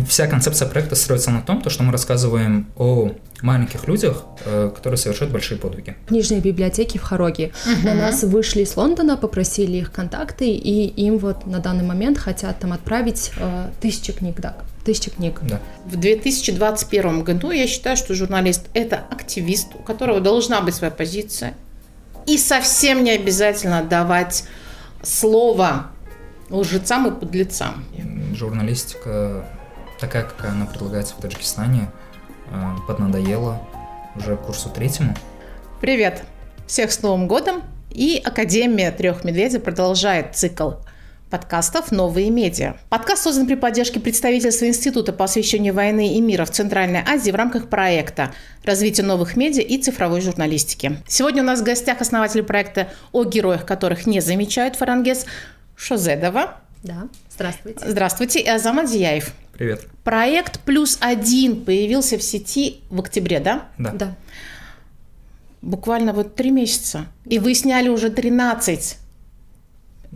вся концепция проекта строится на том, что мы рассказываем о маленьких людях, которые совершают большие подвиги. Книжные библиотеки в Хароге на нас вышли из Лондона, попросили их контакты, и им вот на данный момент хотят там отправить 1000 книг, да. 1000 книг. Да. В 2021 году я считаю, что журналист – это активист, у которого должна быть своя позиция. И совсем не обязательно давать слово лжецам и подлецам. Журналистика, такая, какая она предлагается в Таджикистане, поднадоела уже курсу 3. Привет! Всех с Новым годом! И Академия Трех Медведей продолжает цикл подкастов «Новые медиа». Подкаст создан при поддержке представительства Института по освещению войны и мира в Центральной Азии в рамках проекта «Развитие новых медиа и цифровой журналистики». Сегодня у нас в гостях основатель проекта «О героях, которых не замечают» Фарангиз Шозедова. Да, здравствуйте. Здравствуйте. И Азам Адзияев. Привет. Проект «+1» появился в сети в октябре, да? Да. Буквально вот 3 месяца. И вы сняли уже 13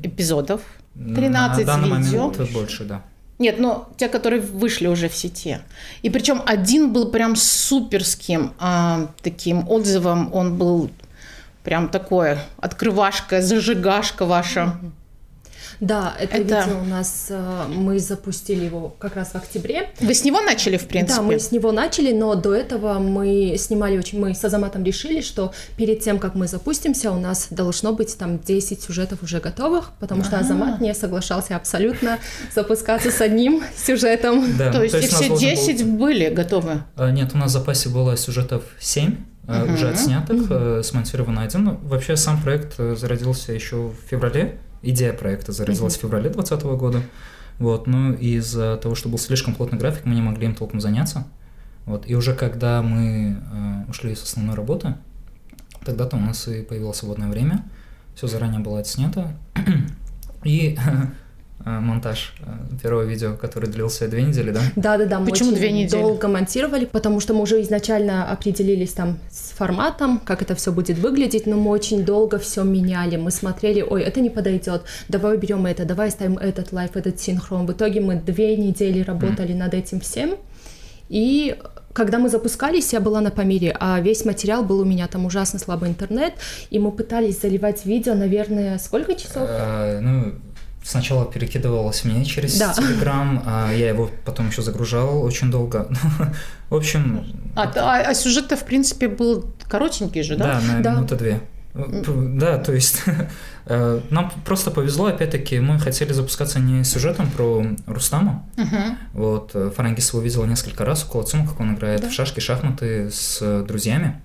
эпизодов. 13 На данный видео. момент больше, да. Нет, но те, которые вышли уже в сети. И причем один был прям суперским таким отзывом. Он был прям такое открывашка, зажигашка ваша. Да, это видео у нас, мы запустили его как раз в октябре. Вы с него начали, в принципе? Да, мы с него начали, но до этого мы с Азаматом решили, что перед тем, как мы запустимся, у нас должно быть там 10 сюжетов уже готовых, потому что Азамат не соглашался абсолютно запускаться с одним сюжетом. Да, то есть и все 10 были готовы? Нет, у нас в запасе было сюжетов 7, уже отснятых, смонтировано 1. Вообще сам проект зародился еще в феврале. Идея проекта зародилась в феврале 2020 года. Вот, но из-за того, что был слишком плотный график, мы не могли им толком заняться. Вот, и уже когда мы ушли с основной работы, тогда-то у нас и появилось свободное время. Все заранее было отснято. И монтаж первого видео, который длился 2 недели, да? Да, мы Почему 2 очень недели? долго монтировали, потому что мы уже изначально определились там с форматом, как это все будет выглядеть, но мы очень долго все меняли. Мы смотрели, это не подойдет, давай уберем это, давай ставим этот лайв, этот синхрон. В итоге мы 2 недели работали над этим всем. И когда мы запускались, я была на Памире, а весь материал был у меня, там ужасно слабый интернет, и мы пытались заливать видео, наверное, сколько часов? Сначала перекидывалось мне через Telegram, я его потом еще загружал очень долго. В общем... А сюжет-то, в принципе, был коротенький же, да? Да, на минуты 2. Да, то есть нам просто повезло, опять-таки, мы хотели запускаться не сюжетом про Рустама. Вот, Фарангиз его видела несколько раз около ЦУМа, как он играет в шашки, шахматы с друзьями.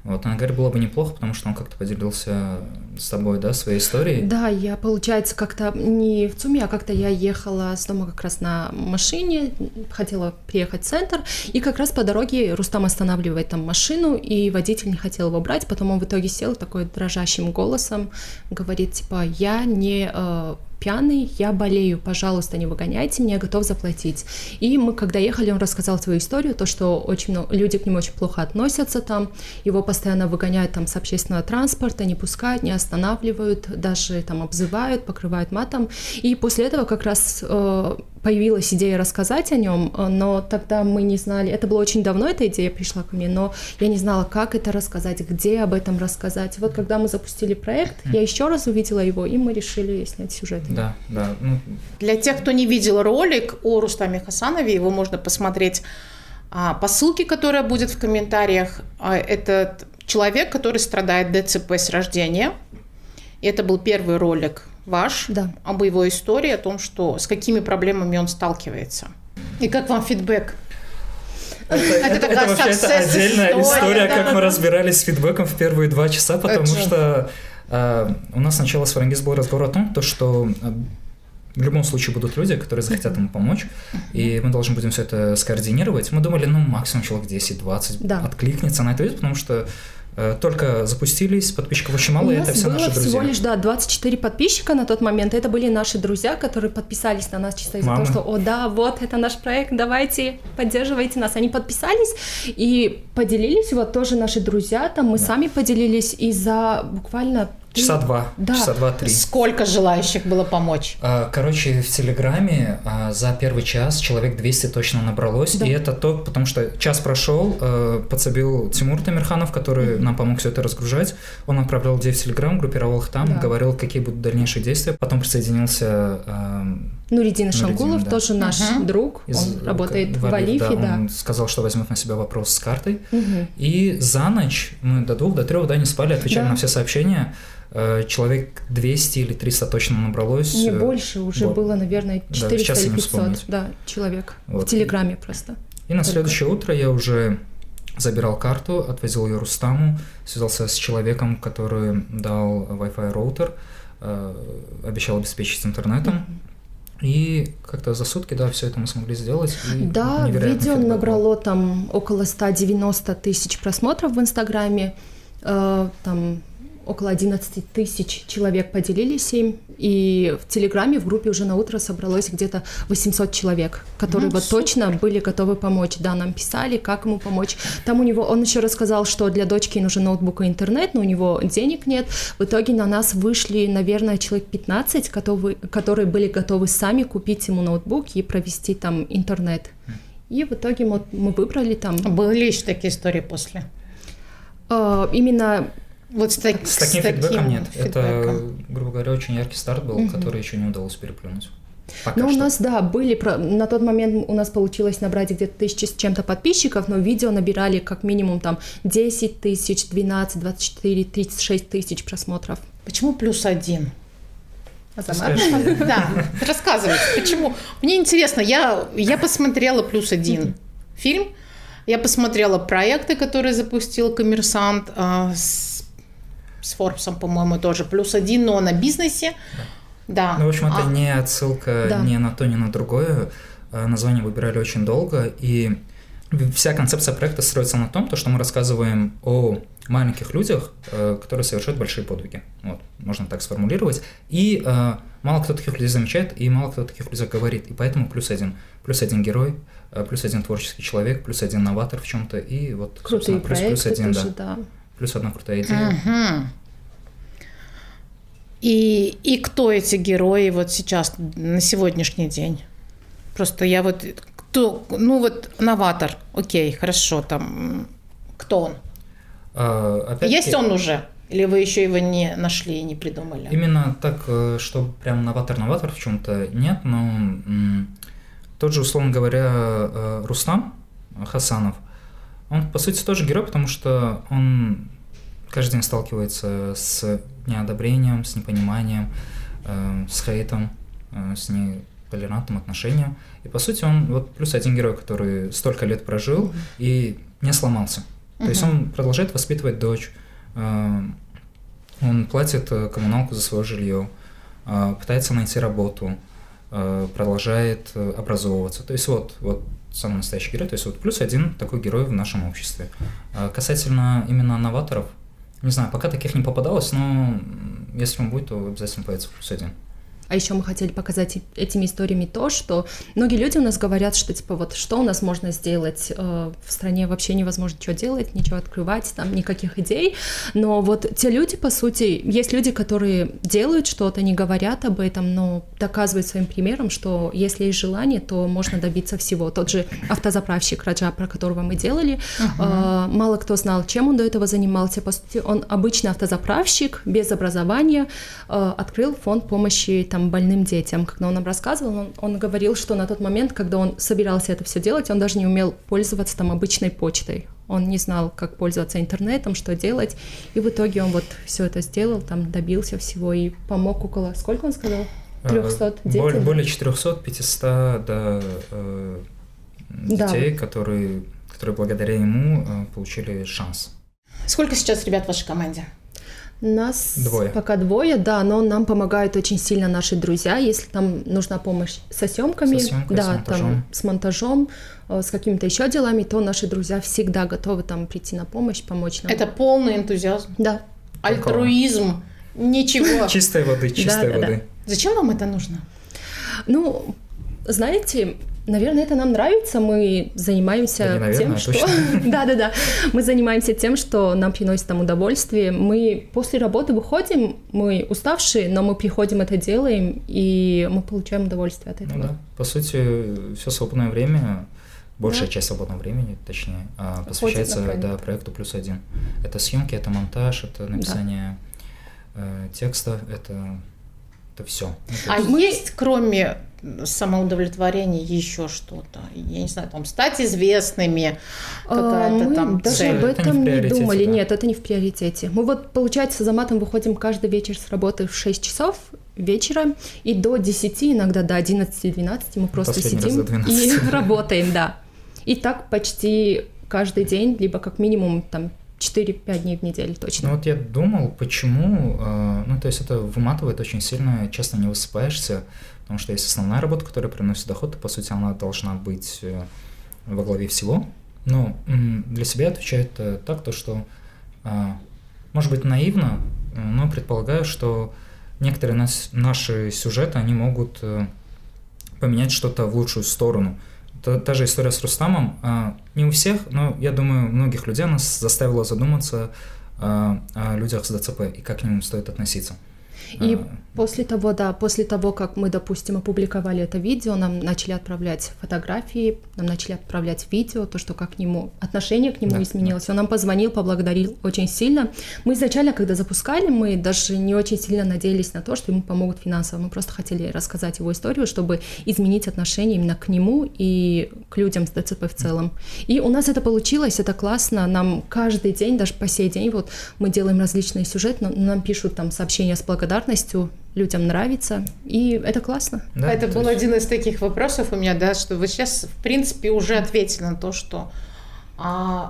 Вот, она говорит, было бы неплохо, потому что он как-то поделился с тобой, да, своей историей. Да, я, получается, как-то не в ЦУМе, а как-то я ехала с дома как раз на машине, хотела приехать в центр, и как раз по дороге Рустам останавливает там машину, и водитель не хотел его брать, потом он в итоге сел такой дрожащим голосом, говорит, типа, я не... пьяный, я болею, пожалуйста, не выгоняйте меня, готов заплатить. И мы, когда ехали, он рассказал свою историю, то, что очень много, люди к нему очень плохо относятся там, его постоянно выгоняют там с общественного транспорта, не пускают, не останавливают, даже там обзывают, покрывают матом. И после этого как раз появилась идея рассказать о нем, но тогда мы не знали, это было очень давно, эта идея пришла ко мне, но я не знала, как это рассказать, где об этом рассказать. Вот когда мы запустили проект, я еще раз увидела его, и мы решили снять сюжет. Да. Для тех, кто не видел ролик о Рустаме Хасанове, его можно посмотреть по ссылке, которая будет в комментариях. Это человек, который страдает ДЦП с рождения. И это был первый ролик ваш об его истории, о том, с какими проблемами он сталкивается. И как вам фидбэк? Это вообще отдельная история, как мы разбирались с фидбэком в первые 2 часа, потому что у нас сначала с Фарангиз был разговор о том, что в любом случае будут люди, которые захотят ему помочь, и мы должны будем все это скоординировать. Мы думали, максимум человек 10-20 откликнется на это видео, потому что только запустились, подписчиков очень мало, и это все наши друзья. У нас всего лишь 24 подписчика на тот момент, это были наши друзья, которые подписались на нас чисто из-за того, что, вот, это наш проект, давайте, поддерживайте нас. Они подписались и поделились, вот тоже наши друзья, там мы сами поделились, и за буквально Часа два, Да. часа 2-3. Сколько желающих было помочь? Короче, в Телеграме за первый час человек 200 точно набралось, Да. и это то, потому что час прошел, подсобил Тимур Тамирханов, который нам помог все это разгружать, он отправлял людей в Телеграм, группировал их там, Да. говорил, какие будут дальнейшие действия, потом присоединился Нуридин Шангулов, да. тоже наш друг, он работает в Алифе, да. Он сказал, что возьмет на себя вопрос с картой, Мгм. и за ночь мы до 2, до 3, не спали, отвечали Да. на все сообщения. Человек 200 или 300 точно набралось. Не больше, уже вот. было, наверное, Да, 400 сейчас я или не 500 вспомнить. да, человек в Вот. Телеграме просто. И на Только. следующее утро я уже забирал карту, отвозил ее Рустаму, связался с человеком, который дал Wi-Fi роутер, обещал обеспечить интернетом. И как-то за сутки, да, все это мы смогли сделать. И Да, невероятный видео фидбэк был. набрало там около 190 тысяч просмотров в Инстаграме, там около 11 тысяч человек поделились им, и в Телеграме в группе уже на утро собралось где-то 800 человек, которые вот супер. точно были готовы помочь. Да, нам писали, как ему помочь. Там у него, он еще рассказал, что для дочки нужен ноутбук и интернет, но у него денег нет. В итоге на нас вышли, наверное, человек 15, которые были готовы сами купить ему ноутбук и провести там интернет. И в итоге мы выбрали там Были еще такие истории после? именно... Вот с таким фидбэком нет. Это, фидбэком. грубо говоря, очень яркий старт был, который еще не удалось переплюнуть. Пока Ну, у что. нас, да, были... На тот момент у нас получилось набрать где-то 1000 с чем-то подписчиков, но видео набирали как минимум там 10 тысяч, 12, 24, 36 тысяч просмотров. Почему +1? Азамат? Скажи. Да, рассказывайте, почему? Мне интересно, я посмотрела +1 фильм, я посмотрела проекты, которые запустил «Коммерсант», с Форбсом, по-моему, тоже +1, но на бизнесе. Да. Ну, в общем, это не отсылка Да. ни на то, ни на другое. Название выбирали очень долго, и вся концепция проекта строится на том, что мы рассказываем о маленьких людях, которые совершают большие подвиги. Вот, можно так сформулировать. И мало кто таких людей замечает, и мало кто таких людей говорит. И поэтому +1. +1 герой, +1 творческий человек, +1 новатор в чем-то, и вот, Крутые собственно, проекты +1, тоже, да. да. +1 крутая идея. Мгм. И кто эти герои вот сейчас, на сегодняшний день? Просто я вот... новатор, окей, хорошо, там... Кто он? Опять-таки, Есть он уже? Или вы еще его не нашли и не придумали? именно так, что прям новатор в чем-то нет, но тот же, условно говоря, Рустам Хасанов, он, по сути, тоже герой, потому что он каждый день сталкивается с неодобрением, с непониманием, с хейтом, с нетолерантным отношением. И, по сути, он вот +1 герой, который столько лет прожил и не сломался. То есть он продолжает воспитывать дочь, он платит коммуналку за свое жилье, пытается найти работу, продолжает образовываться. То есть вот самый настоящий герой, то есть вот +1 такой герой в нашем обществе. Касательно именно новаторов, не знаю, пока таких не попадалось, но если он будет, то обязательно появится +1. А еще мы хотели показать этими историями то, что многие люди у нас говорят, что типа вот что у нас можно сделать, в стране вообще невозможно ничего делать, ничего открывать, там никаких идей, но вот те люди, по сути, есть люди, которые делают что-то, не говорят об этом, но доказывают своим примером, что если есть желание, то можно добиться всего. Тот же автозаправщик Раджа, про которого мы делали, мало кто знал, чем он до этого занимался, по сути, он обычный автозаправщик, без образования, открыл фонд помощи там больным детям. Когда он нам рассказывал, он говорил, что на тот момент, когда он собирался это все делать, он даже не умел пользоваться там обычной почтой. Он не знал, как пользоваться интернетом, что делать. И в итоге он вот все это сделал, там добился всего и помог около, сколько он сказал? 300 детям? Более 400-500 детей, которые благодаря ему получили шанс. Сколько сейчас ребят в вашей команде? Нас Двое. пока двое, да, но нам помогают очень сильно наши друзья, если там нужна помощь со съемками, Со съемкой, да, с монтажом. там с монтажом, с какими-то еще делами, то наши друзья всегда готовы там прийти на помощь, помочь нам. Это полный энтузиазм, Да. альтруизм, ничего. Чистой воды, чистой Да. воды. Зачем вам это нужно? Ну, знаете, Наверное, это нам нравится, мы занимаемся тем, что... Да-да-да, мы занимаемся тем, что нам приносит там удовольствие. Мы после работы выходим, мы уставшие, но мы приходим, это делаем, и мы получаем удовольствие от этого. Ну да, по сути, все свободное время, большая часть свободного времени, точнее, посвящается проекту +1. Это съемки, это монтаж, это написание текста, это все. Есть, кроме самоудовлетворения, еще что-то? Я не знаю, там, стать известными, какая-то там даже цель. об этом не думали. Да? Нет, это не в приоритете. Мы вот, получается, с Азаматом выходим каждый вечер с работы в 6 часов вечера, и до 10, иногда до 11-12 мы просто сидим и работаем, да. И так почти каждый день, либо как минимум там 4-5 дней в неделю точно. Ну вот я думал, почему, то есть это выматывает очень сильно, часто не высыпаешься, потому что есть основная работа, которая приносит доход, и, по сути, она должна быть во главе всего. Но для себя отвечает так, то что, может быть, наивно, но предполагаю, что некоторые наши сюжеты, они могут поменять что-то в лучшую сторону. Та же история с Рустамом, не у всех, но, я думаю, многих людей нас заставила задуматься о людях с ДЦП и как к ним стоит относиться. И после того, как мы, допустим, опубликовали это видео, нам начали отправлять фотографии, нам начали отправлять видео, то, что как к нему, отношение к нему изменилось. Он нам позвонил, поблагодарил очень сильно. Мы изначально, когда запускали, мы даже не очень сильно надеялись на то, что ему помогут финансово. Мы просто хотели рассказать его историю, чтобы изменить отношение именно к нему и к людям с ДЦП в целом. И у нас это получилось, это классно. Нам каждый день, даже по сей день, вот мы делаем различные сюжеты, нам пишут там сообщения с благодарностью, людям нравится, и это классно. Да, это был один из таких вопросов у меня, да, что вы сейчас, в принципе, уже ответили на то, что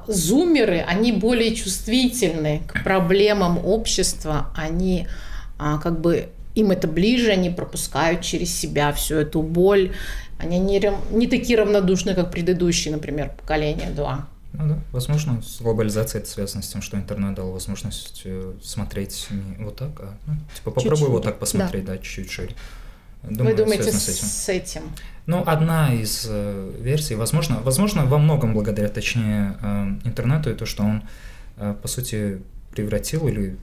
зумеры, они более чувствительны к проблемам общества, они как бы, им это ближе, они пропускают через себя всю эту боль, они не такие равнодушны, как предыдущие, например, поколения 2. Ну да, возможно, с глобализацией это связано с тем, что интернет дал возможность смотреть не вот так, а попробуй чуть-чуть. Вот так посмотреть, да, чуть-чуть шире. Думаю, вы думаете с этим? Ну, одна из версий, возможно, во многом благодаря, точнее, интернету, и то, что он, по сути, превратил или,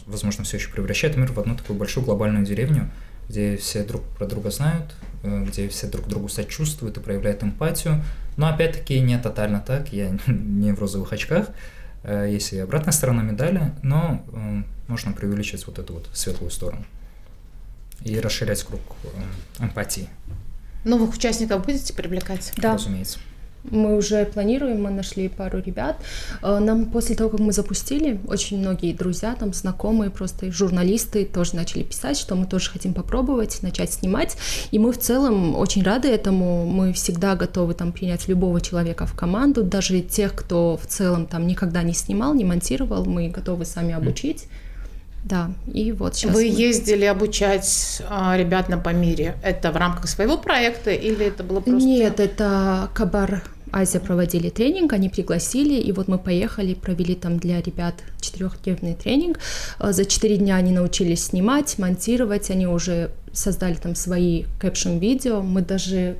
возможно, все еще превращает мир в одну такую большую глобальную деревню, где все друг про друга знают, где все друг другу сочувствуют и проявляют эмпатию. Но опять-таки не тотально так, я не в розовых очках, есть и обратная сторона медали, но можно преувеличивать вот эту вот светлую сторону и расширять круг эмпатии. Новых участников будете привлекать? Да. Разумеется. Мы уже планируем, мы нашли пару ребят. Нам после того, как мы запустили, очень многие друзья, там, знакомые, просто журналисты тоже начали писать, что мы тоже хотим попробовать, начать снимать. И мы в целом очень рады этому. Мы всегда готовы там принять любого человека в команду, даже тех, кто в целом там никогда не снимал, не монтировал, мы готовы сами обучить. Да, и вот сейчас... Вы ездили обучать ребят на Памире. Это в рамках своего проекта или это было просто... Нет, это Кабар Азия проводили тренинг, они пригласили, и вот мы поехали, провели там для ребят 4-дневный тренинг. За 4 дня они научились снимать, монтировать, они уже создали там свои кэпшн-видео. Мы даже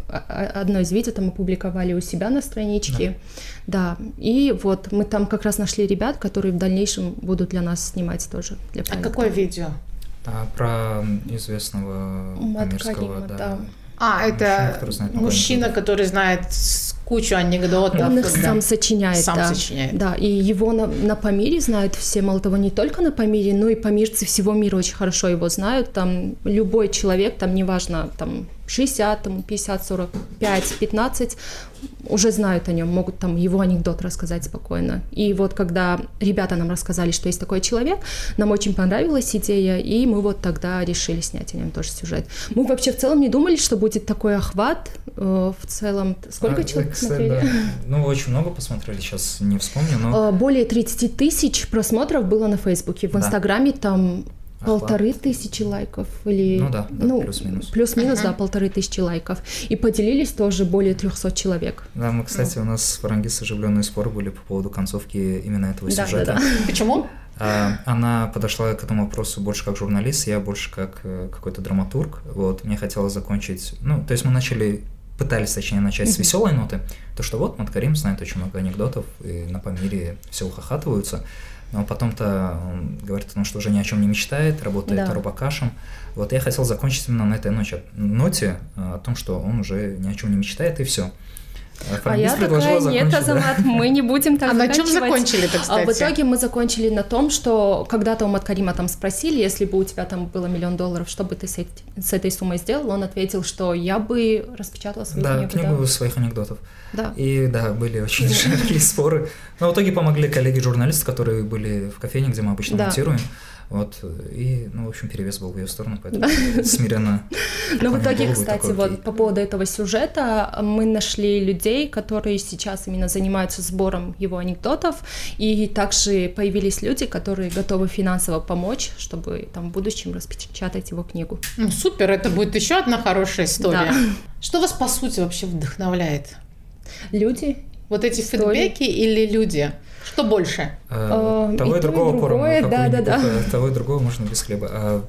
одно из видео там опубликовали у себя на страничке. Да, и вот мы там как раз нашли ребят, которые в дальнейшем будут для нас снимать тоже. Для проекта. А какое видео? Про известного памирского, да. Это мужчина, который знает кучу анекдотов. Он их сам сочиняет. Сочиняет. Да, и его на Памире знают все, мало того, не только на Памире, но и памирцы всего мира очень хорошо его знают. Там любой человек, там неважно, там 60, там 50, 45, 15, уже знают о нем, могут там его анекдот рассказать спокойно. И вот когда ребята нам рассказали, что есть такой человек, нам очень понравилась идея, и мы вот тогда решили снять о нем тоже сюжет. Мы вообще в целом не думали, что будет такой охват в целом. Сколько человек посмотрели? Да. Ну, очень много посмотрели, сейчас не вспомню, но... Более 30 тысяч просмотров было на Фейсбуке, в Инстаграме там... 1500 лайков или... плюс-минус. Плюс-минус, да, 1500 лайков. И поделились тоже более 300 человек. Да, мы, кстати, у нас с Фарангис оживленные споры были по поводу концовки именно этого сюжета. Да. Почему? Она подошла к этому вопросу больше как журналист, я больше как какой-то драматург. Вот, мне хотелось закончить... Ну, то есть мы начали пытались, точнее, начать с веселой ноты, то что вот Маткарим знает очень много анекдотов, и на Памире все ухахатываются, но потом-то он говорит о том, что уже ни о чем не мечтает, работает рубакашем. Вот я хотел закончить именно на этой ноте о том, что он уже ни о чем не мечтает, и все. А я такая, нет, Азамат, мы не будем так заканчивать. А на чем закончили-то, кстати? В итоге мы закончили на том, что когда-то у Маткарима там спросили, если бы у тебя там было $1 миллион, что бы ты с этой суммой сделал? Он ответил, что я бы распечатала свою книгу. Да, книгу своих анекдотов. Да. И да, были очень жаркие споры. Но в итоге помогли коллеги-журналисты, которые были в кофейне, где мы обычно монтируем. Вот, и, в общем, перевес был в ее сторону, поэтому смиренно. Но в итоге, кстати, вот по поводу этого сюжета мы нашли людей, которые сейчас именно занимаются сбором его анекдотов, и также появились люди, которые готовы финансово помочь, чтобы там в будущем распечатать его книгу. Супер, это будет еще одна хорошая история. Да. Что вас, по сути, вообще вдохновляет? Люди. Вот эти фидбэки или люди? Что больше? Того и другого поровну. Да. Того и другого можно без хлеба.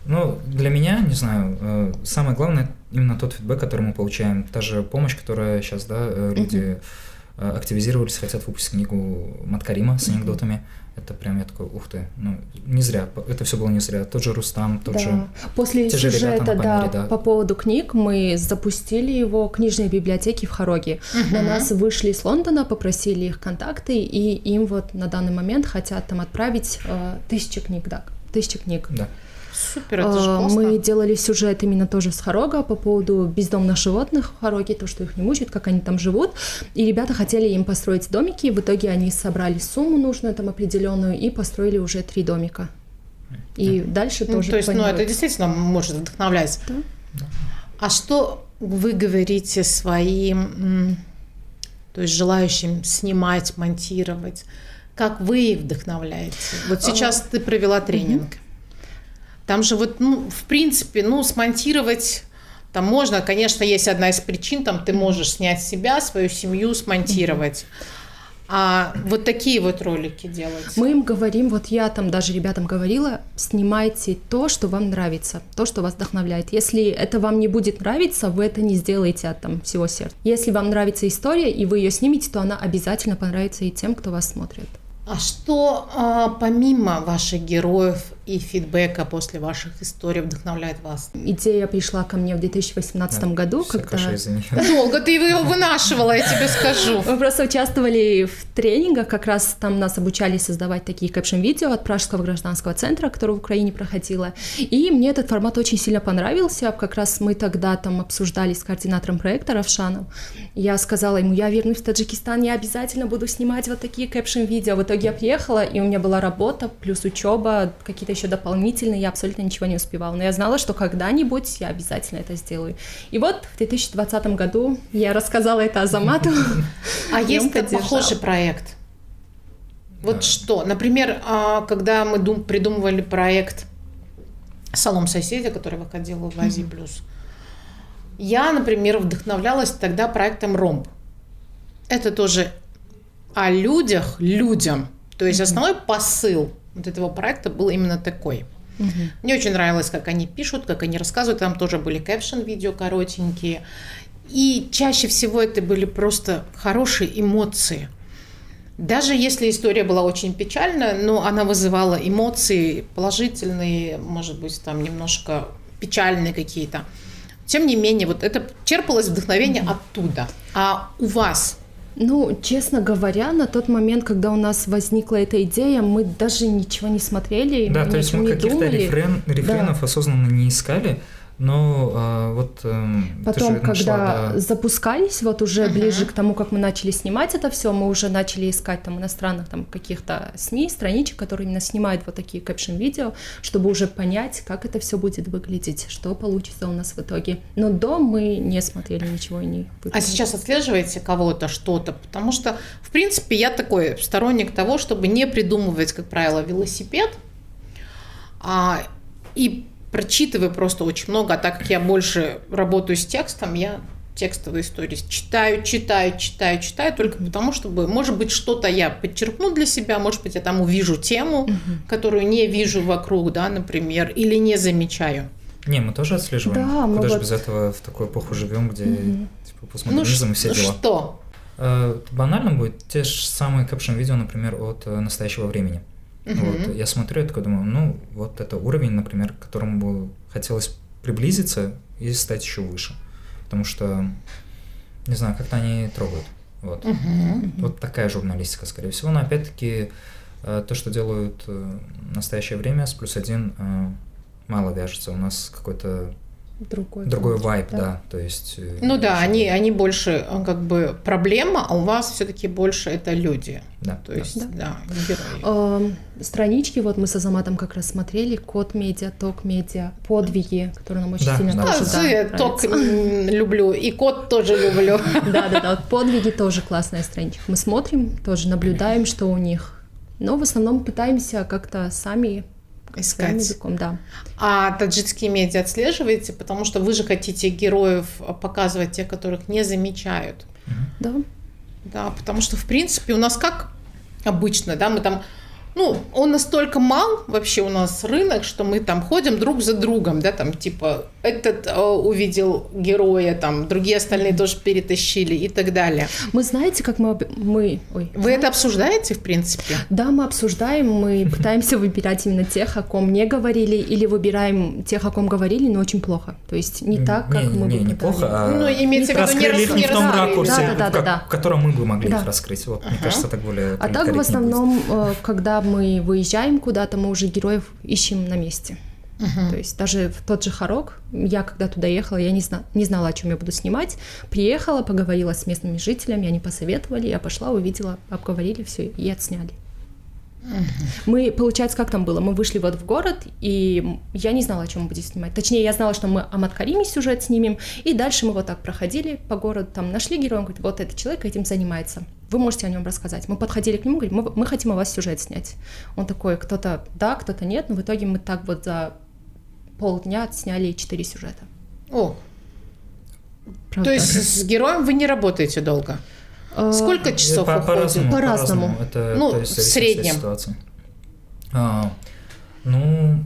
Для меня, не знаю, самое главное именно тот фидбэк, который мы получаем. Та же помощь, которая сейчас, люди активизировались, хотят выпустить книгу Маткарима с анекдотами. Это прям я такой, ух ты, не зря, это все было не зря. Тот же Рустам, тот же... После те же сюжета, ребята на Памире, по поводу книг мы запустили его книжные библиотеки в Хароге. На нас вышли из Лондона, попросили их контакты, и им вот на данный момент хотят там отправить 1000 книг, 1000 книг. Да. Супер, это же классно. Мы делали сюжет именно тоже с Харога по поводу бездомных животных в Хароге, то, что их не мучают, как они там живут. И ребята хотели им построить домики, в итоге они собрали сумму нужную там определенную и построили уже 3 домика. И дальше тоже то есть, планируют. это действительно может вдохновлять. Да. А что вы говорите своим, то есть желающим снимать, монтировать? Как вы их вдохновляете? Вот сейчас ты провела тренинг. Там же в принципе, смонтировать там можно, конечно, есть одна из причин, там ты можешь снять себя, свою семью, смонтировать. А вот такие вот ролики делать. Мы им говорим, вот я там даже ребятам говорила, снимайте то, что вам нравится, то, что вас вдохновляет. Если это вам не будет нравиться, вы это не сделаете от всего сердца. Если вам нравится история, и вы ее снимете, то она обязательно понравится и тем, кто вас смотрит. А что помимо ваших героев и фидбэка после ваших историй вдохновляет вас? Идея пришла ко мне в 2018 году, когда... Долго ты его вынашивала, я тебе скажу. Мы просто участвовали в тренингах, как раз там нас обучали создавать такие кэпшн-видео от Пражского гражданского центра, который в Украине проходила. И мне этот формат очень сильно понравился. Как раз мы тогда там обсуждали с координатором проекта Равшаном. Я сказала ему, я вернусь в Таджикистан, я обязательно буду снимать вот такие кэпшн-видео. В итоге я приехала, и у меня была работа, плюс учеба, какие-то еще дополнительные, я абсолютно ничего не успевала. Но я знала, что когда-нибудь я обязательно это сделаю. И вот в 2020 году я рассказала это Азамату. А есть похожий проект? Вот что? Например, когда мы придумывали проект «Салом соседя», который выходил в Азии Плюс, я, например, вдохновлялась тогда проектом «Ромб». Это тоже о людям. То есть основной посыл вот этого проекта был именно такой. Мне очень нравилось, как они пишут, как они рассказывают. Там тоже были кэпшн-видео коротенькие. И чаще всего это были просто хорошие эмоции. Даже если история была очень печальная, но она вызывала эмоции положительные, может быть, там немножко печальные какие-то. Тем не менее, вот это черпалось вдохновение оттуда. А у вас? Честно говоря, на тот момент, когда у нас возникла эта идея, мы даже ничего не смотрели, да, то есть мы каких-то рефренов осознанно не искали, но потом, когда запускались, вот уже ближе к тому, как мы начали снимать это все, мы уже начали искать там иностранных там каких-то СМИ, страничек, которые именно снимают вот такие кэпшн-видео, чтобы уже понять, как это все будет выглядеть, что получится у нас в итоге. Но до мы не смотрели ничего и не выпустили. А сейчас отслеживаете кого-то, что-то? Потому что, в принципе, я такой сторонник того, чтобы не придумывать, как правило, велосипед, и прочитываю просто очень много, а так как я больше работаю с текстом, я текстовые истории читаю, только потому, чтобы, может быть, что-то я подчеркну для себя, может быть, я там увижу тему, которую не вижу вокруг, да, например, или не замечаю. Не, мы тоже отслеживаем. Да, мы Куда же вот- без этого в такую эпоху живем, где типа постмодернизм и все дела. что? Банально будет те же самые капшн-видео, например, от настоящего времени. Вот, я смотрю, я такой думаю, ну, вот это уровень, например, к которому бы хотелось приблизиться и стать еще выше. Потому что, не знаю, как-то они трогают. Вот. Вот такая журналистика, скорее всего. Но опять-таки, то, что делают в настоящее время с +1, мало вяжется. У нас какой-то другой вайб, да. То есть, Ну да, они больше как бы проблема, а у вас все-таки больше это люди. Да, То да. есть, да, герои. Странички, вот мы с Азаматом как раз смотрели, Код Медиа, Ток Медиа, подвиги, которые нам очень Да, сильно да. тоже Ток нравятся. люблю, и кот тоже люблю. Да, вот подвиги тоже классная страничка. Мы смотрим, тоже наблюдаем, что у них. Но в основном пытаемся как-то сами своим Искать. языком, да. А таджикские медиа отслеживаете, потому что вы же хотите героев показывать, тех, которых не замечают. Да. Да, потому что, в принципе, у нас как обычно, да, мы там, ну, он настолько мал вообще у нас рынок, что мы там ходим друг за другом, да, там, типа, этот увидел героя, там, другие остальные тоже перетащили и так далее. Мы знаете, как мы... Ой, Вы это обсуждаете, в принципе? Да, мы обсуждаем, мы пытаемся выбирать именно тех, о ком не говорили, или выбираем тех, о ком говорили, но очень плохо. То есть не так, как мы бы неплохо, пытались. а Ну, имеется в виду, раскрыли их не в том раскрыли. ракурсе, Да. в котором мы бы могли Да. их раскрыть. Вот, мне кажется, так более А так, в корректнее основном, когда мы выезжаем куда-то, мы уже героев ищем на месте. То есть даже в тот же Хорог, я когда туда ехала, я не знала, о чем я буду снимать. Приехала, поговорила с местными жителями, они посоветовали, я пошла, увидела, обговорили все и отсняли. Мы, получается, как там было? Мы вышли вот в город, и я не знала, о чем мы будем снимать. Точнее, я знала, что мы о Маткариме сюжет снимем, и дальше мы вот так проходили по городу, там нашли героя, он говорит, вот этот человек этим занимается. Вы можете о нем рассказать. Мы подходили к нему, говорим, мы хотим о вас сюжет снять. Он такой, кто-то да, кто-то нет, но в итоге мы так вот за полдня отсняли 4 сюжета. О, Правда. то есть с героем вы не работаете долго? Сколько часов уходит? По-разному. Это, Ну, то есть, в зависит от среднем. ситуации. Ну,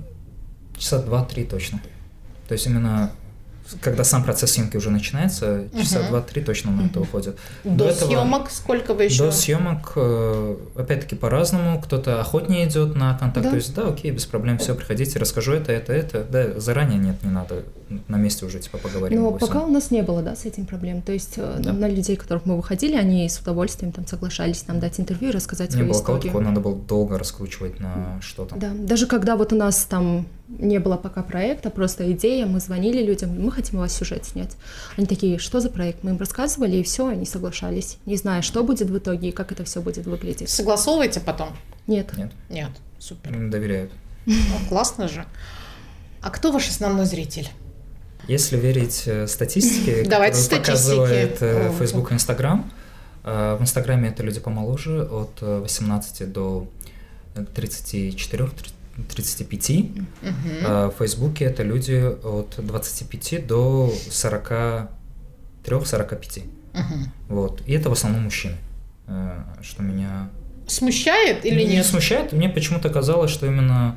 часа 2-3 точно. То есть именно когда сам процесс съемки уже начинается, часа 2-3 точно на это уходит. До съемок сколько вы еще? До съемок, опять-таки, по-разному. Кто-то охотнее идет на контакт. Да. То есть, да, окей, без проблем, все, приходите, расскажу это. Да, заранее нет, не надо. На месте уже, типа, поговорим. Но обо всем. пока у нас не было, да, с этим проблем. То есть на людей, которых мы выходили, они с удовольствием там соглашались нам дать интервью и рассказать Не свою было историю. кого-то, кого надо было долго раскручивать на что-то. Да, даже когда вот у нас там не было пока проекта, просто идея, мы звонили людям, мы хотим у вас сюжет снять. Они такие, что за проект? Мы им рассказывали, и все, они соглашались, не зная, что будет в итоге и как это все будет выглядеть. Согласовываете потом? Нет. Нет. Супер. Доверяют. Ну, классно же. А кто ваш основной зритель? Если верить статистике, Давайте которую статистики. показывает Facebook и Instagram, в Инстаграме это люди помоложе, от 18 до 34-35. В Фейсбуке это люди от 25 до 43-45. Вот. И это в основном мужчины, что меня... Смущает или не нет? смущает. Мне почему-то казалось, что именно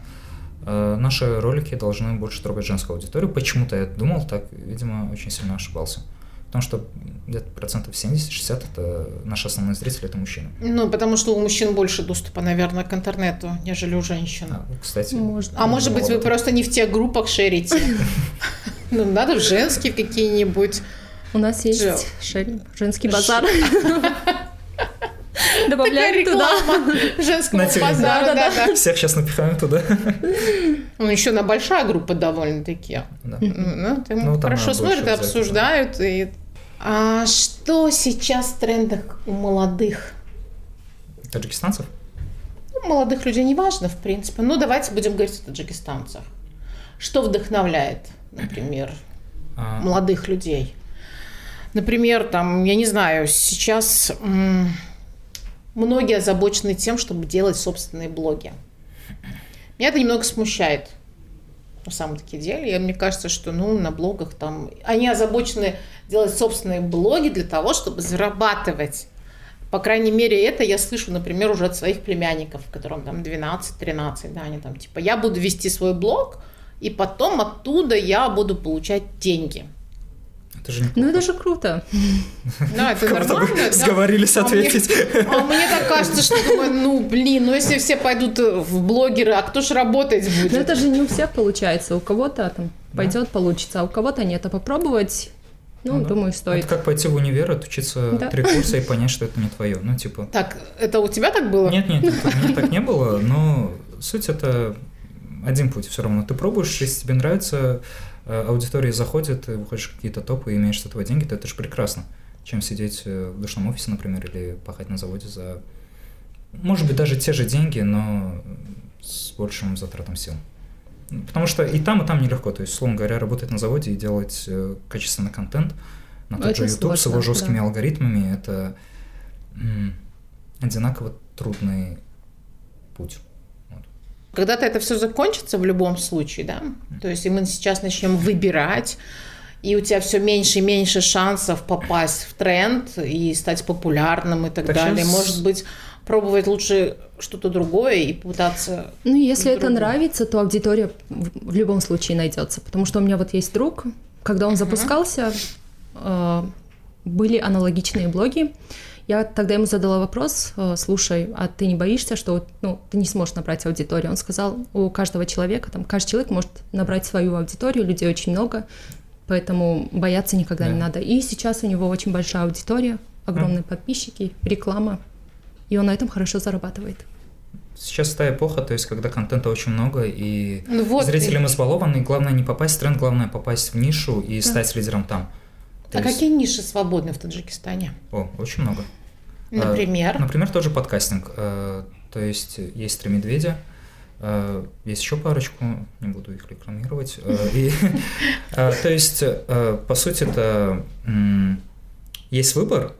наши ролики должны больше трогать женскую аудиторию. Почему-то я думал так, видимо, очень сильно ошибался. Потому что где-то 70-60% это наши основные зрители, это мужчины. Ну, потому что у мужчин больше доступа, наверное, к интернету, нежели у женщин. Кстати, Можно. А может быть, вы просто не в тех группах шерите? Ну, надо в женские какие-нибудь. У нас есть шеринг, женский базар. Добавляем туда. Женского На теле. базара, да. Всех сейчас напихаем туда. Ну, еще она большая группа довольно-таки. Да. Ну, там Ну, там хорошо надо смотрят, больше обсуждают. А что сейчас в трендах у молодых? Таджикистанцев? Ну, молодых людей не важно, в принципе. Ну, давайте будем говорить о таджикистанцах. Что вдохновляет, например, молодых людей? Например, там, я не знаю, сейчас многие озабочены тем, чтобы делать собственные блоги. Меня это немного смущает, на самом-таки деле. И мне кажется, что на блогах там... Они озабочены делать собственные блоги для того, чтобы зарабатывать. По крайней мере, это я слышу, например, уже от своих племянников, которым там 12-13, да, они там типа, я буду вести свой блог, и потом оттуда я буду получать деньги. Это же неплохо. Ну, это же круто. Да, это Кого-то нормально. вы сговорились ответить. А мне так кажется, что думаю, если все пойдут в блогеры, а кто ж работать будет? Но это же не у всех получается. У кого-то там пойдет, получится, а у кого-то нет. А попробовать, думаю, стоит. Это как пойти в универ, отучиться 3 курса и понять, что это не твое. Ну, типа... Так, это у тебя так было? Нет, у меня так не было, но суть это один путь все равно. Ты пробуешь, если тебе нравится, аудитория заходит, ты выходишь в какие-то топы и имеешь с этого деньги, то это же прекрасно, чем сидеть в душном офисе, например, или пахать на заводе за, может быть, даже те же деньги, но с большим затратом сил. Потому что и там нелегко, то есть, условно говоря, работать на заводе и делать качественный контент на тот же YouTube с его жесткими алгоритмами, это одинаково трудный путь. Когда-то это все закончится в любом случае, да? То есть и мы сейчас начнем выбирать, и у тебя все меньше и меньше шансов попасть в тренд и стать популярным и так далее. Может быть, пробовать лучше что-то другое и пытаться... Ну, если это нравится, то аудитория в любом случае найдется. Потому что у меня вот есть друг, когда он запускался, были аналогичные блоги. Я тогда ему задала вопрос: слушай, а ты не боишься, что ты не сможешь набрать аудиторию? Он сказал, у каждого человека, каждый человек может набрать свою аудиторию, людей очень много, поэтому бояться никогда не надо. И сейчас у него очень большая аудитория, огромные подписчики, реклама, и он на этом хорошо зарабатывает. Сейчас та эпоха, то есть когда контента очень много, и зрителям избалованы, главное не попасть в тренд, главное попасть в нишу и стать лидером там. Какие ниши свободны в Таджикистане? Очень много. Например? Например, тоже подкастинг. То есть есть 3 медведя, есть еще парочку, не буду их рекламировать. То есть, по сути, это есть выбор,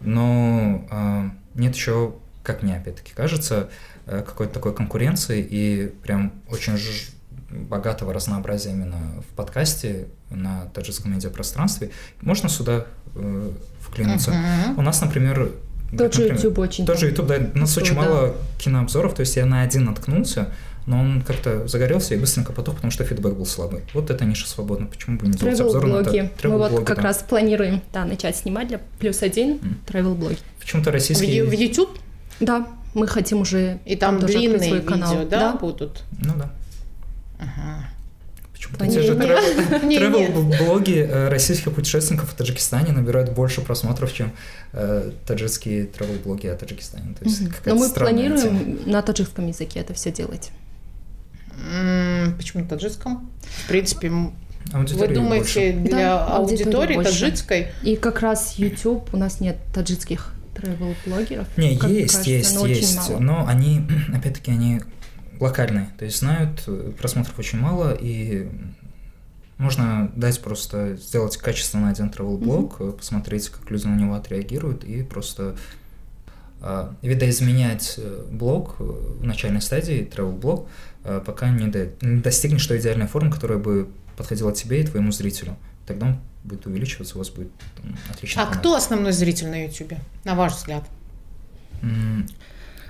но нет еще, как мне опять-таки кажется, какой-то такой конкуренции и прям очень богатого разнообразия именно в подкасте на таджикском медиапространстве. Можно сюда вклинуться. У нас, например... Тоже YouTube очень. Тоже YouTube, да. У нас очень мало кинообзоров, то есть я на один наткнулся, но он как-то загорелся и быстренько потух, потому что фидбэк был слабый. Вот эта ниша свободна. Почему бы не делать обзоры на это? Мы вот как раз планируем начать снимать для +1 travel-блоги. Почему-то российские... В YouTube? Да, мы хотим уже... И там длинные свой видео, канал. да, будут? Ну да. Ага. Почему-то те же travel-блоги российских путешественников в Таджикистане набирают больше просмотров, чем таджикские travel-блоги о Таджикистане. То есть но мы планируем на таджикском языке это все делать. Почему на таджикском? В принципе, аудитории вы думаете, больше. для аудитории таджикской? И как раз YouTube, у нас нет таджикских travel-блогеров. Не, есть, но они, опять-таки, они локальные, то есть знают, просмотров очень мало, и можно дать просто, сделать качественно один travel-блог, посмотреть, как люди на него отреагируют, и просто видоизменять блог в начальной стадии, travel-блог, пока не достигнешь той идеальной формы, которая бы подходила тебе и твоему зрителю. Тогда он будет увеличиваться, у вас будет отличный канал. Кто основной зритель на YouTube, на ваш взгляд?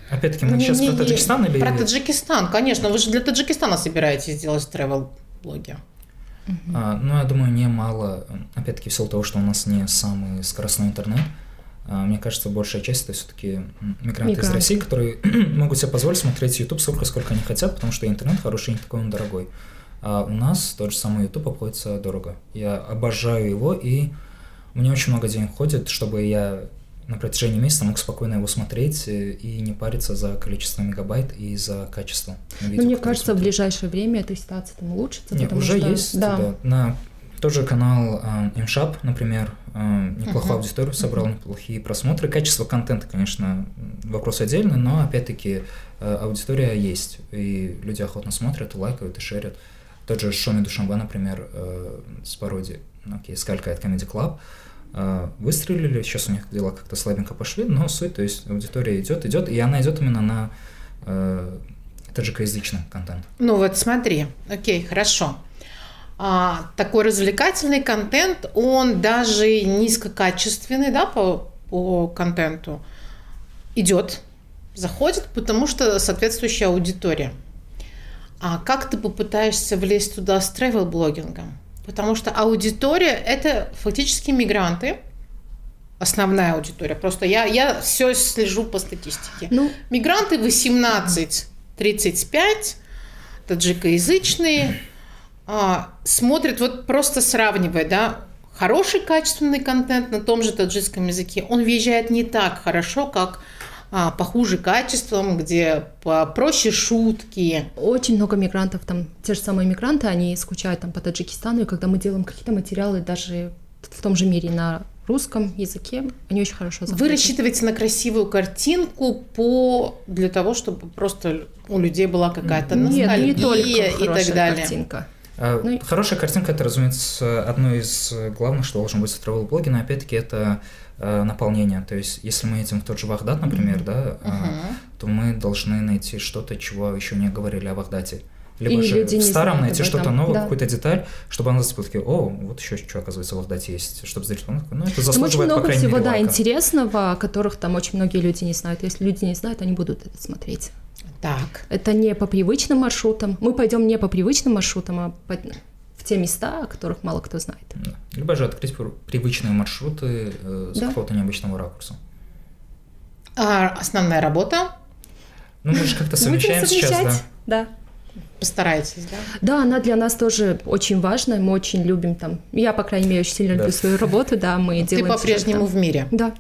Опять-таки, мы сейчас про Таджикистан или... Про Таджикистан, конечно. Вы же для Таджикистана собираетесь делать travel-блоги. Я думаю, немало. Опять-таки, в силу того, что у нас не самый скоростной интернет, мне кажется, большая часть это все-таки мигранты из России, которые могут себе позволить смотреть YouTube сколько они хотят, потому что интернет хороший, не такой он дорогой. А у нас тот же самый YouTube обходится дорого. Я обожаю его, и мне очень много денег ходит, чтобы я на протяжении месяца мог спокойно его смотреть и не париться за количество мегабайт и за качество видео. Мне кажется, в ближайшее время эта ситуация там улучшится. Нет, уже что... есть, да. На тот же канал Imshab, например, неплохую аудиторию собрал, неплохие просмотры. Качество контента, конечно, вопрос отдельный, но, опять-таки, аудитория есть, и люди охотно смотрят, лайкают и шерят. Тот же Шоми Душамба, например, с пародией Скалька от Comedy Club, выстрелили, сейчас у них дела как-то слабенько пошли, но суть, то есть аудитория идет, и она идет именно на таджикоязычный контент. Ну вот смотри, окей, хорошо. Такой развлекательный контент, он даже низкокачественный, да, по контенту, идет, заходит, потому что соответствующая аудитория. А как ты попытаешься влезть туда с travel-блогингом? Потому что аудитория – это фактически мигранты, основная аудитория. Просто я все слежу по статистике. Мигранты 18-35, таджикоязычные, смотрят, вот просто сравнивая, да, хороший качественный контент на том же таджикском языке, он въезжает не так хорошо, как похуже качеством, где попроще шутки. Очень много мигрантов, там те же самые мигранты, они скучают там по Таджикистану, и когда мы делаем какие-то материалы даже в том же мире на русском языке, они очень хорошо заходят. Вы рассчитываете на красивую картинку для того, чтобы просто у людей была какая-то ностальгия? Нет, не только и хорошая так далее. Картинка. Хорошая картинка – это, разумеется, одно из главных, что должно быть в travel-блоге, но опять-таки это наполнение. То есть, если мы едем в тот же Вагдат, например, да, то мы должны найти что-то, чего еще не говорили о Вагдате. Либо же в старом найти что-то новое, какую-то деталь, чтобы она зацепила, такие, вот еще что, оказывается, в Вагдате есть, чтобы зритель, это заслуживает, по крайней мере, много всего, интересного, которых там очень многие люди не знают. Если люди не знают, они будут это смотреть. Так. Это не по привычным маршрутам. Мы пойдем не по привычным маршрутам, а в те места, о которых мало кто знает. Либо же открыть привычные маршруты с какого-то необычного ракурса. А основная работа? Мы же как-то совмещаем сейчас, да. Постарайтесь, да? Да, она для нас тоже очень важна, мы очень любим там. Я, по крайней мере, очень сильно люблю свою работу, да, мы делаем. Ты по-прежнему в мире? Да.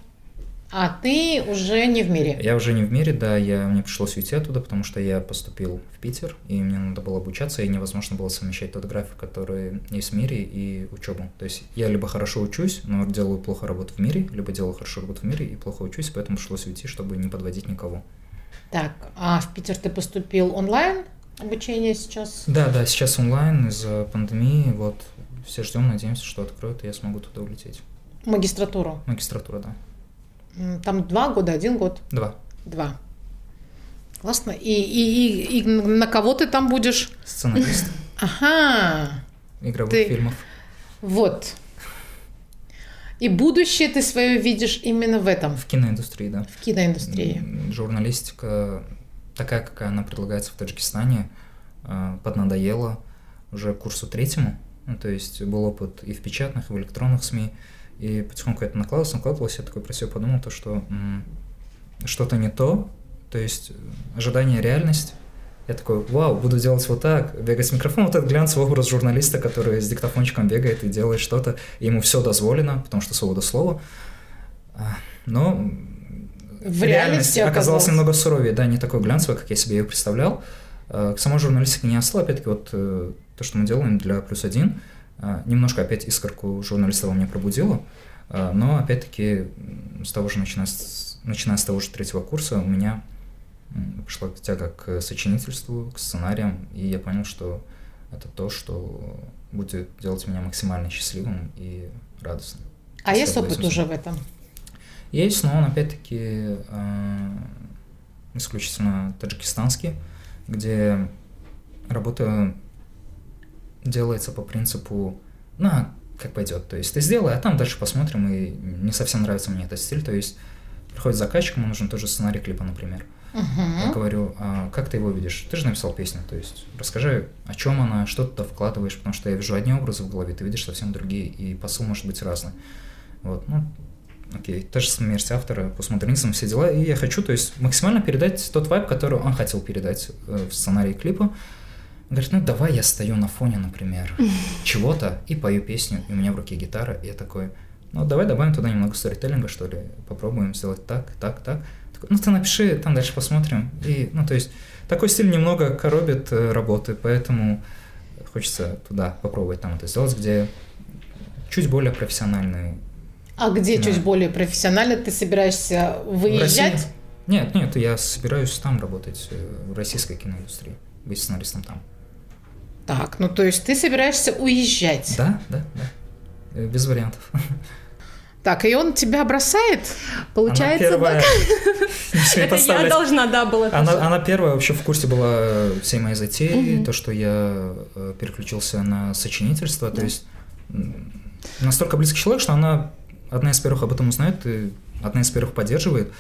А ты уже не в мире? Я уже не в мире, да, мне пришлось уйти оттуда, потому что я поступил в Питер, и мне надо было обучаться, и невозможно было совмещать тот график, который есть в мире, и учебу. То есть я либо хорошо учусь, но делаю плохо работу в мире, либо делаю хорошо работу в мире и плохо учусь, поэтому пришлось уйти, чтобы не подводить никого. Так, а в Питер ты поступил онлайн? Обучение сейчас? Да, сейчас онлайн из-за пандемии, все ждем, надеемся, что откроют, и я смогу туда улететь. Магистратуру? Магистратура, да. Там 2 года, 1 год? 2. Классно. И на кого ты там будешь? Сценарист. Ага. Игровых фильмов. Вот. И будущее ты свое видишь именно в этом? В киноиндустрии, да. В киноиндустрии. Журналистика такая, какая она предлагается в Таджикистане, поднадоела уже к курсу 3. То есть был опыт и в печатных, и в электронных СМИ. И потихоньку это накладывалось, я такой про себя подумал, что что-то не то, то есть ожидание, реальность. Я такой, вау, буду делать вот так, бегать с микрофоном, вот этот глянцевый образ журналиста, который с диктофончиком бегает и делает что-то, и ему все дозволено, потому что свобода слова. Но в реальности оказалась немного суровее, да, не такой глянцевый, как я себе ее представлял. К самой журналистике не осталось, опять-таки, то, что мы делаем для +1, немножко опять искорку журналиста во мне пробудило, но опять-таки начиная с того же 3 курса у меня пошла тяга к сочинительству, к сценариям, и я понял, что это то, что будет делать меня максимально счастливым и радостным. А есть опыт уже в этом? Есть, но он опять-таки исключительно таджикистанский, где работа делается по принципу, как пойдет. То есть ты сделай, а там дальше посмотрим, и не совсем нравится мне этот стиль. То есть приходит заказчик, ему нужен тоже сценарий клипа, например. Я говорю, как ты его видишь? Ты же написал песню, то есть расскажи, о чем она, что ты туда вкладываешь, потому что я вижу одни образы в голове, ты видишь совсем другие, и посыл может быть разный. Окей, та же смерть автора, постмодернизм, все дела, и я хочу, то есть максимально передать тот вайб, который он хотел передать в сценарии клипа. Говорит, давай я стою на фоне, например, чего-то и пою песню, и у меня в руке гитара, и я такой, давай добавим туда немного сторителлинга, что ли, попробуем сделать так. Такой, ты напиши, там дальше посмотрим. И, то есть, такой стиль немного коробит работы, поэтому хочется туда попробовать там это сделать, где чуть более профессиональный. А где чуть более профессионально? Ты собираешься выезжать? Нет, я собираюсь там работать, в российской киноиндустрии, быть сценаристом там. Так, то есть ты собираешься уезжать? Да, без вариантов. Так, и он тебя бросает? Получается, она первая, это я должна, была. Она первая вообще в курсе была всей моей затеи, то, что я переключился на сочинительство, то есть настолько близкий человек, что она одна из первых об этом узнает, и одна из первых поддерживает.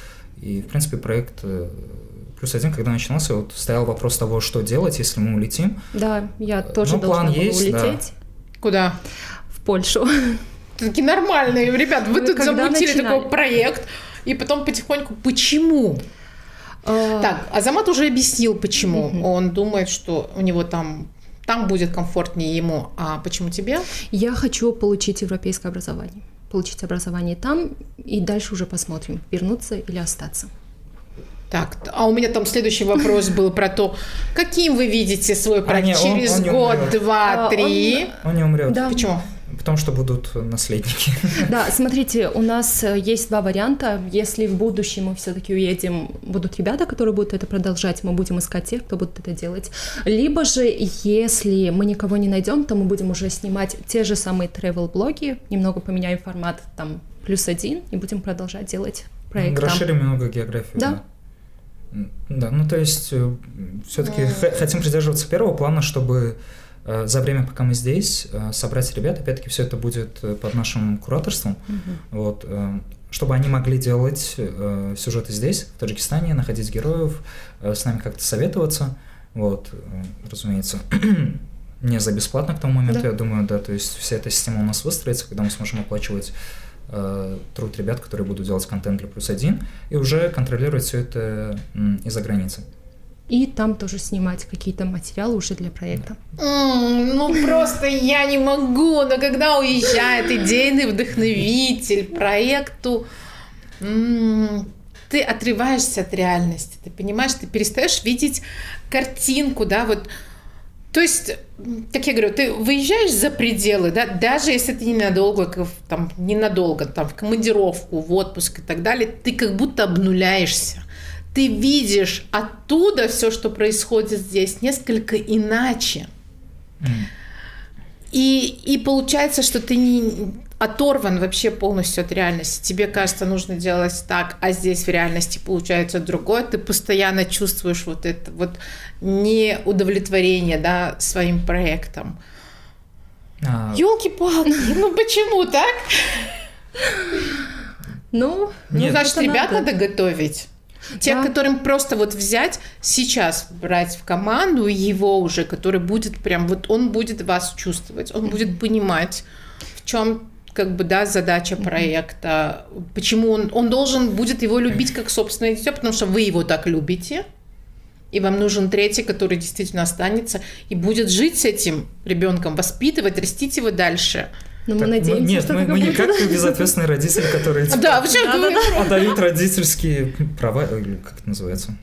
И, в принципе, проект +1, когда начинался, вот стоял вопрос того, что делать, если мы улетим. Да, я тоже план должна была есть, улететь. Да. Куда? В Польшу. Такие нормальные, ребят, вы тут когда замутили начинали? такой проект, и потом потихоньку, почему? Так, Азамат уже объяснил, почему. Он думает, что у него там будет комфортнее ему. А почему тебе? Я хочу получить европейское образование. Получить образование там, и дальше уже посмотрим, вернуться или остаться. Так, а у меня там следующий вопрос был про то, каким вы видите свой проект через он не год, умрет. 2, 3. Он не умрет. Да. Почему? Потому что будут наследники. Да, смотрите, у нас есть два варианта. Если в будущем мы все-таки уедем, будут ребята, которые будут это продолжать, мы будем искать тех, кто будет это делать. Либо же, если мы никого не найдем, то мы будем уже снимать те же самые travel-блоги, немного поменяем формат, там, +1, и будем продолжать делать проект там. Расширим немного географию. Да. Да, ну то есть все-таки хотим придерживаться первого плана, чтобы за время, пока мы здесь, собрать ребят, опять-таки все это будет под нашим кураторством, вот, чтобы они могли делать сюжеты здесь, в Таджикистане, находить героев, с нами как-то советоваться, вот, разумеется, не за бесплатно к тому моменту, Да. я думаю, да, то есть вся эта система у нас выстроится, когда мы сможем оплачивать труд ребят, которые будут делать контент для +1, и уже контролировать все это из-за границы. И там тоже снимать какие-то материалы уже для проекта. Ну просто я не могу, но когда уезжает идейный вдохновитель проекту, ты отрываешься от реальности, ты понимаешь, ты перестаешь видеть картинку, да, вот. То есть, как я говорю, ты выезжаешь за пределы, да, даже если ты ненадолго, там, в командировку, в отпуск и так далее, ты как будто обнуляешься. Ты видишь оттуда все, что происходит здесь, несколько иначе. И получается, что ты не оторван вообще полностью от реальности. Тебе кажется, нужно делать так, а здесь в реальности получается другое. Ты постоянно чувствуешь вот это вот неудовлетворение, да, своим проектом. Ёлки-палки, ну почему так? Ну, Значит, это ребят надо. надо готовить. Тех, Да. которым просто вот взять сейчас, брать в команду его уже, который будет прям, вот он будет вас чувствовать, он будет понимать, в чем как бы, да, задача проекта, почему он должен будет его любить как собственное дитя, потому что вы его так любите, и вам нужен третий, который действительно останется и будет жить с этим ребенком, воспитывать, растить его дальше. Но мы Так, надеемся, нет, что мы так и не будет. как безответственные родители, которые типа, Да, вы отдают родительские права, или как это называется?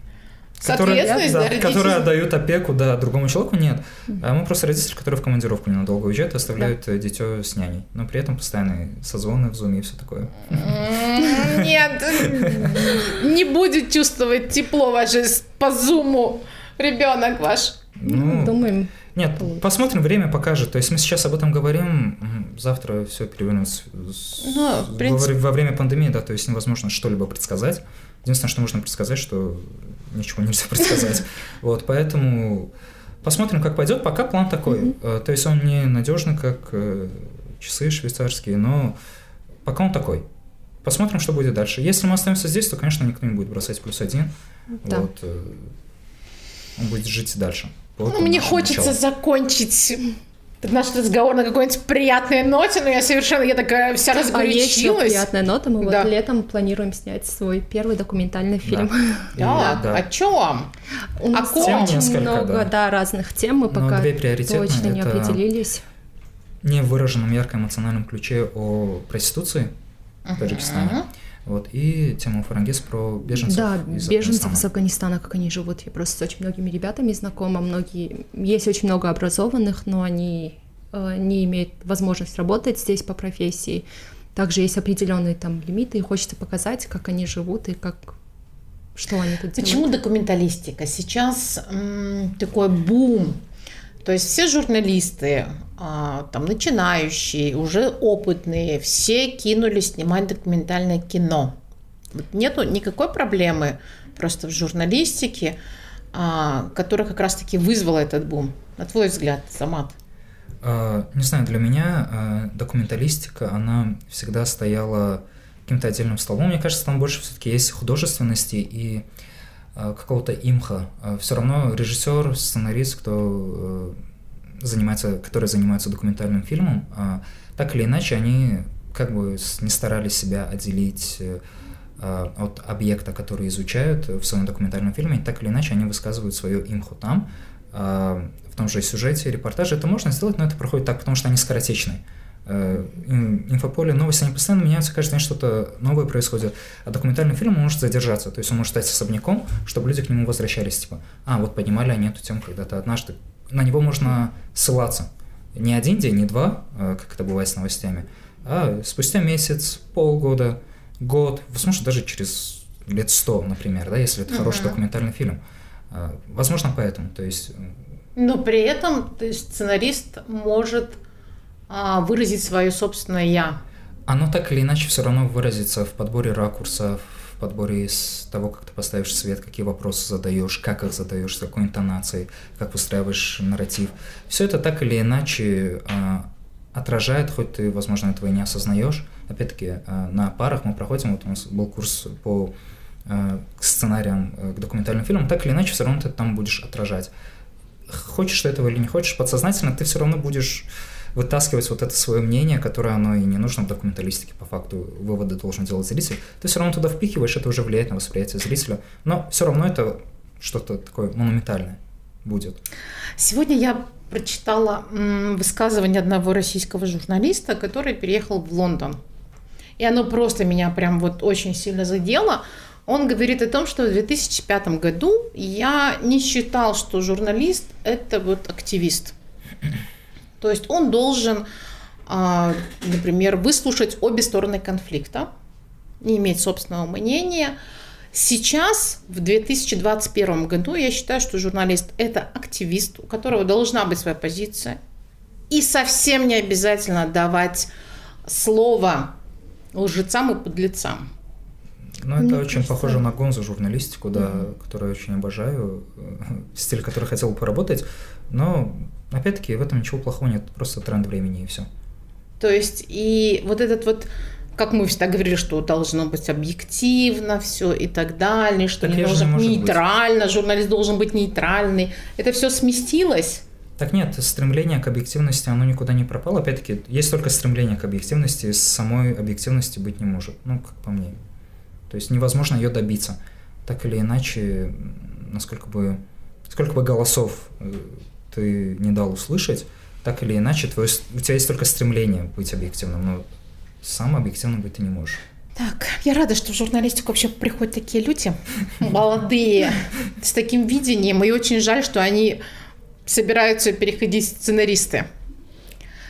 Соответственность, да, родителей. которые отдают опеку, да, другому человеку, нет. А мы просто родители, которые в командировку ненадолго уезжают и оставляют дитё с няней. Но при этом постоянные созвоны в зуме и все такое. Нет, не будет чувствовать тепло ваше по зуму ребенок ваш. Ну, Думаем. нет, посмотрим, время покажет. То есть мы сейчас об этом говорим, завтра все перевернется в принципе. во время пандемии, да, то есть невозможно что-либо предсказать. Единственное, что можно предсказать, что ничего нельзя предсказать. Вот, поэтому посмотрим, как пойдет. Пока план такой. То есть он не надежный, как часы швейцарские, но пока он такой. Посмотрим, что будет дальше. Если мы останемся здесь, то, конечно, никто не будет бросать +1. Да. Вот, он будет жить дальше. Ну, мне хочется закончить наш разговор на какой-нибудь приятной ноте, но я такая вся А есть еще разгорячилась. приятная нота. Мы Да. вот летом планируем снять свой первый документальный фильм. Да, Да. о чем? У нас ком? очень Несколько, много да. разных тем, мы Но пока две приоритетные точно не это- определились. Не в выраженном ярко-эмоциональном ключе о проституции в Таджикистане. Вот, и тема Фарангиз про беженцев Да, из беженцев Афганистана. из Афганистана, как они живут. Я просто с очень многими ребятами знакома. Есть очень много образованных, но они не имеют возможность работать здесь по профессии. Также есть определенные там лимиты, и хочется показать, как они живут и что они тут делают. Почему документалистика? Сейчас такой бум. То есть все журналисты, там начинающие, уже опытные, все кинулись снимать документальное кино. Вот нету никакой проблемы просто в журналистике, которая как раз-таки вызвала этот бум. На твой взгляд, Самат? Не знаю, для меня документалистика, она всегда стояла каким-то отдельным столбом. Мне кажется, там больше все-таки есть художественности и какого-то имха. Все равно режиссер, сценарист, который занимается документальным фильмом, так или иначе они как бы не старались себя отделить от объекта, который изучают в своем документальном фильме, так или иначе они высказывают свое имхо там, в том же сюжете, репортаже. Это можно сделать, но это проходит так, потому что они скоротечны. Инфополе, новости, они постоянно меняются, каждый день что-то новое происходит, а документальный фильм может задержаться, то есть он может стать особняком, чтобы люди к нему возвращались, типа, вот поднимали они эту тему когда-то однажды, на него можно ссылаться, не один день, не два, как это бывает с новостями, а спустя месяц, полгода, год, возможно, даже через лет 100, например, да, если это хороший документальный фильм, возможно, поэтому, то есть... Но при этом, то есть сценарист может выразить свое собственное «я». Оно так или иначе все равно выразится в подборе ракурсов, в подборе из того, как ты поставишь свет, какие вопросы задаешь, как их задаешь, с какой интонацией, как выстраиваешь нарратив. Все это так или иначе отражает, хоть ты, возможно, этого и не осознаешь. Опять-таки, на парах мы проходим, вот у нас был курс по сценариям к документальным фильмам, так или иначе все равно ты там будешь отражать. Хочешь ты этого или не хочешь, подсознательно ты все равно будешь вытаскивать вот это свое мнение, которое оно и не нужно в документалистике, по факту выводы должен делать зритель. Ты все равно туда впихиваешь, это уже влияет на восприятие зрителя, но все равно это что-то такое монументальное будет. Сегодня я прочитала высказывание одного российского журналиста, который переехал в Лондон. И оно просто меня прям вот очень сильно задело. Он говорит о том, что в 2005 году я не считал, что журналист – это вот активист. То есть он должен, например, выслушать обе стороны конфликта, не иметь собственного мнения. Сейчас, в 2021 году, я считаю, что журналист – это активист, у которого должна быть своя позиция. И совсем не обязательно давать слово лжецам и подлецам. Ну, это очень похоже на гонзу журналистику, да, которую я очень обожаю, стиль, который хотел бы поработать, но, опять-таки, в этом ничего плохого нет, просто тренд времени и все. То есть, и вот этот вот, как мы всегда говорили, что должно быть объективно все и так далее, что не должно быть нейтрально, журналист должен быть нейтральный, это все сместилось? Так нет, стремление к объективности, оно никуда не пропало, опять-таки, есть только стремление к объективности, самой объективности быть не может, ну, как по мне. То есть невозможно ее добиться. Так или иначе, сколько бы голосов ты не дал услышать, так или иначе у тебя есть только стремление быть объективным, но сам объективным быть ты не можешь. Так, я рада, что в журналистику вообще приходят такие люди, молодые, с таким видением, и очень жаль, что они собираются переходить в сценаристы.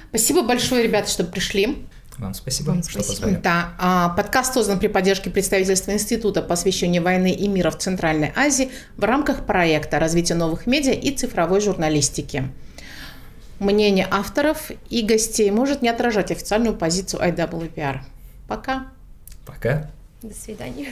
Спасибо большое, ребята, что пришли. Вам спасибо, что позвали. Да, подкаст создан при поддержке представительства Института по освещению войны и мира в Центральной Азии в рамках проекта «Развитие новых медиа и цифровой журналистики». Мнение авторов и гостей может не отражать официальную позицию IWPR. Пока. Пока. До свидания.